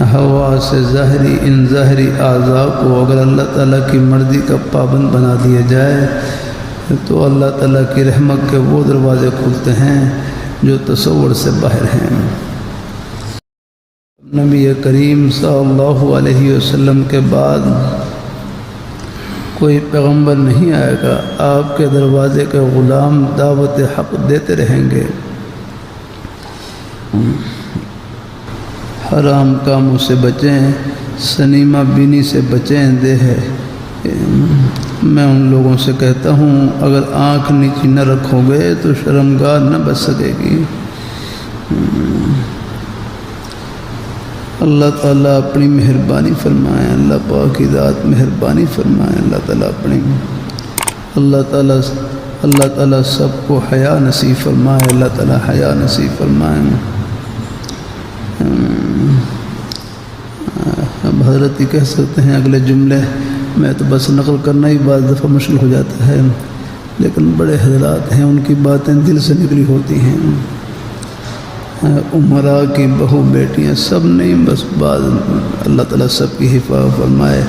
ہوا سے ظاہری ان ظاہری اعضاء کو اگر اللہ تعالیٰ کی مرضی کا پابند بنا دیا جائے تو اللہ تعالیٰ کی رحمت کے وہ دروازے کھلتے ہیں جو تصور سے باہر ہیں۔ نبی کریم صلی اللہ علیہ وسلم کے بعد کوئی پیغمبر نہیں آئے گا، آپ کے دروازے کے غلام دعوت حق دیتے رہیں گے، حرام کاموں سے بچیں، سنیمہ بینی سے بچیں۔ میں ان لوگوں سے کہتا ہوں اگر آنکھ نیچی نہ رکھو گے تو شرمگاہ نہ بچ سکے گی۔ اللہ تعالیٰ اپنی مہربانی فرمائے، اللہ پاک کی ذات مہربانی فرمائے، اللہ تعالیٰ سب کو حیا نصیب فرمائے، اللہ تعالیٰ حیا نصیب فرمائے۔ اب حضرت ہی کہہ سکتے ہیں اگلے جملے، میں تو بس نقل کرنا ہی بعض دفعہ مشکل ہو جاتا ہے، لیکن بڑے حضرات ہیں، ان کی باتیں دل سے نکلی ہوتی ہیں۔ عمراء کی بہو بیٹیاں سب نہیں، بس بعض اللہ تعالیٰ سب کی حفاظت فرمائے۔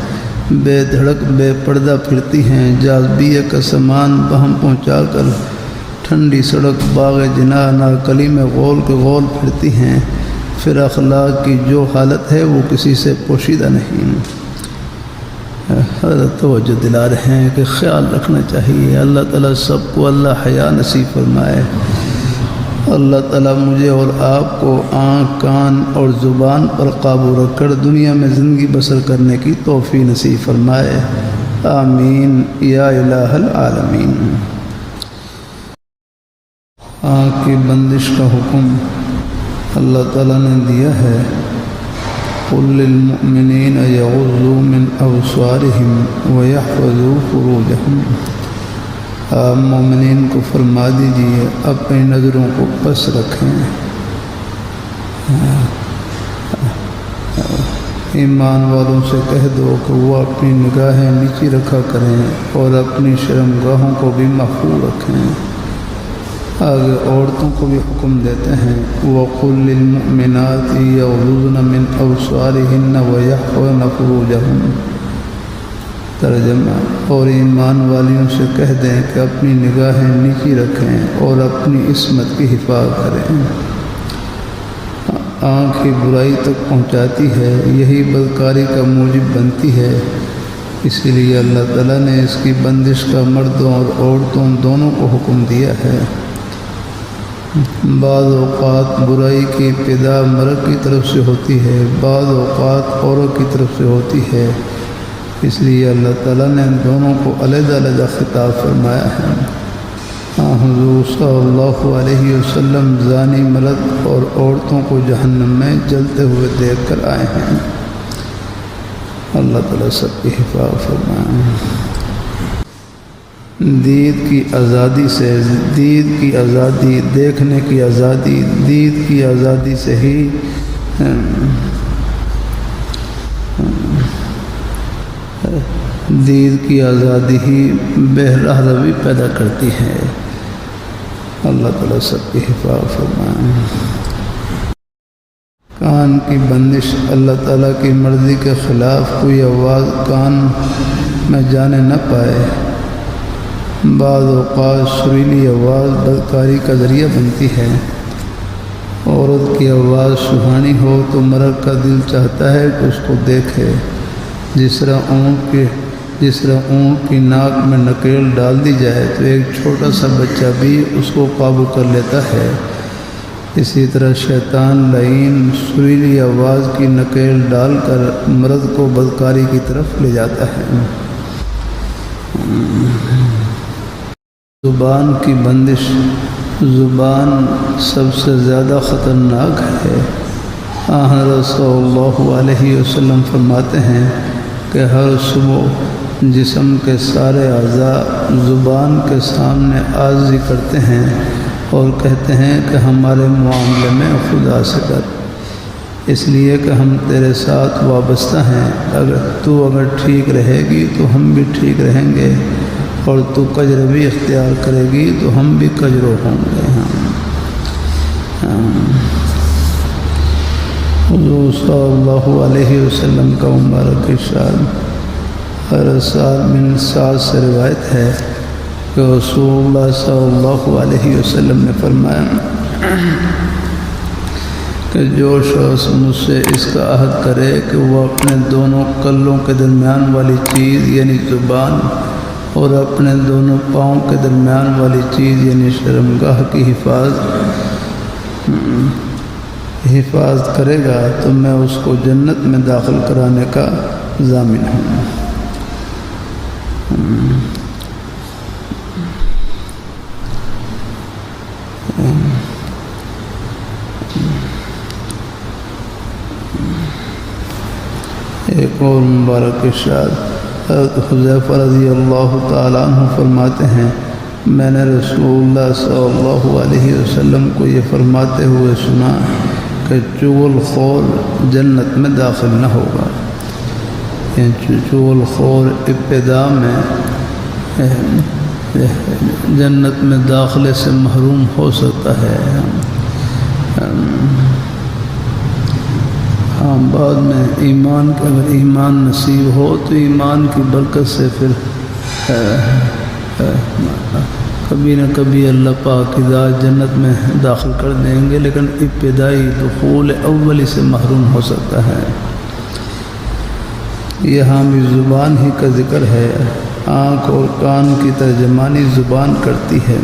بے دھڑک بے پردہ پھرتی ہیں، جاذبیہ کا سامان بہم پہنچا کر ٹھنڈی سڑک باغ جناح ناکلی میں غول کے غول پھرتی ہیں۔ پھر اخلاق کی جو حالت ہے وہ کسی سے پوشیدہ نہیں۔ حضرت توجہ دلا رہے ہیں کہ خیال رکھنا چاہیے، اللہ تعالیٰ سب کو اللہ حیا نصیب فرمائے۔ اللہ تعالیٰ مجھے اور آپ کو آنکھ کان اور زبان پر قابو رکھ کر دنیا میں زندگی بسر کرنے کی توفیق نصیب فرمائے، آمین یا الہ العالمین۔ آنکھ کی بندش کا حکم اللہ تعالیٰ نے دیا ہے، قُل لِّلْمُؤْمِنِينَ يَغُضُّوا مِنْ أَبْصَارِهِمْ وَيَحْفَظُوا فُرُوجَهُمْ۔ آپ مومنین کو فرما دیجیے اپنی نظروں کو پس رکھیں، ایمان والوں سے کہہ دو کہ وہ اپنی نگاہیں نیچی رکھا کریں اور اپنی شرمگاہوں کو بھی محفوظ رکھیں۔ آگے عورتوں کو بھی حکم دیتے ہیں، وَقُلْ لِلْمُؤْمِنَاتِ يَغْضُضْنَ مِنْ أَبْصَارِهِنَّ وَيَحْفَظْنَ فُرُوجَهُنَّ۔ ترجمہ، اور ایمان والیوں سے کہہ دیں کہ اپنی نگاہیں نیچی رکھیں اور اپنی عصمت کی حفاظت کریں۔ آنکھ کی برائی تک پہنچاتی ہے، یہی بدکاری کا موجب بنتی ہے، اسی لیے اللہ تعالیٰ نے اس کی بندش کا مردوں اور عورتوں دونوں کو حکم دیا ہے۔ بعض اوقات برائی کی ابتدا مرد کی طرف سے ہوتی ہے، بعض اوقات عورت کی طرف سے ہوتی ہے، اس لیے اللہ تعالیٰ نے ان دونوں کو علیحدہ علیحدہ خطاب فرمایا ہے۔ حضور صلی اللہ علیہ وسلم زانی مرد اور عورتوں کو جہنم میں جلتے ہوئے دیکھ کر آئے ہیں، اللہ تعالیٰ سب کی حفاظت فرمائے۔ دید کی آزادی سے، دید کی آزادی، دیکھنے کی آزادی، دید کی آزادی سے ہی دید کی آزادی ہی بہرہ روی پیدا کرتی ہے، اللہ تعالیٰ سب کی حفاظت فرمائے۔ کان کی بندش، اللہ تعالیٰ کی مرضی کے خلاف کوئی آواز کان میں جانے نہ پائے۔ بعض اوقات سریلی آواز بدکاری کا ذریعہ بنتی ہے۔ عورت کی آواز سہانی ہو تو مرد کا دل چاہتا ہے کہ اس کو دیکھے، جس طرح اونٹ کی ناک میں نکیل ڈال دی جائے تو ایک چھوٹا سا بچہ بھی اس کو قابو کر لیتا ہے، اسی طرح شیطان لعین سریلی آواز کی نکیل ڈال کر مرد کو بدکاری کی طرف لے جاتا ہے۔ زبان کی بندش، زبان سب سے زیادہ خطرناک ہے۔ حضرت صلی اللہ علیہ وسلم فرماتے ہیں کہ ہر صبح جسم کے سارے اعضاء زبان کے سامنے عاجزی کرتے ہیں اور کہتے ہیں کہ ہمارے معاملے میں خدا سے ڈر، اس لیے کہ ہم تیرے ساتھ وابستہ ہیں، اگر ٹھیک رہے گی تو ہم بھی ٹھیک رہیں گے، اور تو کجروی اختیار کرے گی تو ہم بھی کجرو ہوں گے۔ حضور صلی اللہ علیہ وسلم کا مبارک ارشاد ارسال بن سعد سے روایت ہے کہ رسول اللہ صلی اللہ علیہ وسلم نے فرمایا کہ جو شخص مجھ سے اس کا عہد کرے کہ وہ اپنے دونوں کلوں کے درمیان والی چیز یعنی زبان اور اپنے دونوں پاؤں کے درمیان والی چیز یعنی شرمگاہ کی حفاظت کرے گا تو میں اس کو جنت میں داخل کرانے کا ضامن ہوں۔ ایک اور مبارک ارشاد حضرت حذیفہ رضی اللہ تعالیٰ عنہ فرماتے ہیں میں نے رسول اللہ صلی اللہ علیہ وسلم کو یہ فرماتے ہوئے سنا کہ چغل خور جنت میں داخل نہ ہوگا۔ چغل خور ابتدا میں جنت میں داخلے سے محروم ہو سکتا ہے، ہاں بعد میں اگر ایمان نصیب ہو تو ایمان کی برکت سے پھر کبھی نہ کبھی اللہ پاک کی ذات جنت میں داخل کر دیں گے، لیکن ابتدائی دخول اولی سے محروم ہو سکتا ہے۔ یہاں بھی زبان ہی کا ذکر ہے، آنکھ اور کان کی ترجمانی زبان کرتی ہے۔